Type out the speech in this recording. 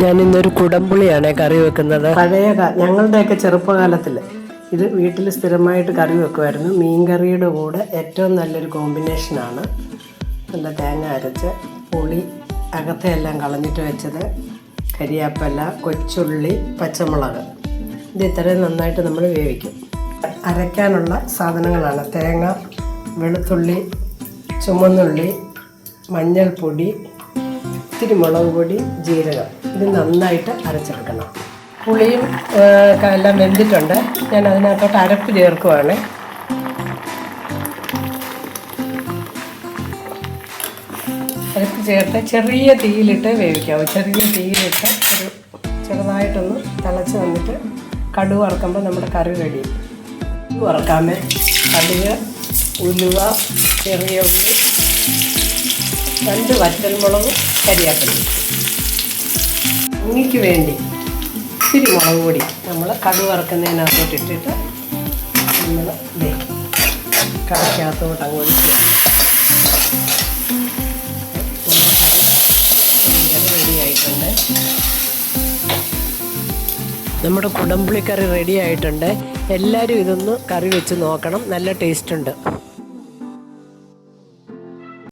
ഞാനിന്നൊരു കുടംപുളിയാണ് കറി വെക്കുന്നത്. ഞങ്ങളുടെയൊക്കെ ചെറുപ്പകാലത്തിൽ ഇത് വീട്ടിൽ സ്ഥിരമായിട്ട് കറി വെക്കുമായിരുന്നു. മീൻകറിയുടെ കൂടെ ഏറ്റവും നല്ലൊരു കോമ്പിനേഷനാണ്. നല്ല തേങ്ങ അരച്ച് പുളി അകത്തെല്ലാം കളഞ്ഞിട്ട് വെച്ചത്, കരിയാപ്പല, കൊച്ചുള്ളി, പച്ചമുളക്, ഇത് ഇത്രയും നന്നായിട്ട് നമ്മൾ വേവിക്കും. അരയ്ക്കാനുള്ള സാധനങ്ങളാണ് തേങ്ങ, വെളുത്തുള്ളി, ചുമന്നുള്ളി, മഞ്ഞൾപ്പൊടി, ഇത്തിരി മുളക് പൊടി, ജീരകം. ഇത് നന്നായിട്ട് അരച്ചെടുക്കണം. പുളിയും എല്ലാം വെന്തിട്ടുണ്ട്. ഞാൻ അതിനകത്തോട്ട് അരപ്പ് ചേർക്കുവാണ്. അരപ്പ് ചേർത്ത് ചെറിയ തീയിലിട്ട് വേവിക്കാവും. ചെറിയ തീയിലിട്ട് ഒരു ചെറുതായിട്ടൊന്ന് തിളച്ച് വന്നിട്ട് കടുക് വറക്കുമ്പോൾ നമ്മുടെ കറി റെഡി. വറക്കാമേ കടുക്, ഉലുവ, ചെറിയ ഉള്ളി, 2 വറ്റൽമുളകും, കരിയാപ്പിലയും. ഉണ്ണിക്ക് വേണ്ടി ഇത്തിരി മുളക് പൊടി നമ്മൾ കടുക് വറക്കുന്നതിനകത്തോട്ട് ഇട്ടിട്ട് നമ്മൾ കറിക്കകത്തോട്ട് അങ്ങ് ഒഴിക്കുക. റെഡി ആയിട്ടുണ്ട്. നമ്മുടെ കുടംപുളിക്കറി റെഡി ആയിട്ടുണ്ട്. എല്ലാവരും ഇതൊന്ന് കറി വെച്ച് നോക്കണം. നല്ല ടേസ്റ്റ് ഉണ്ട്.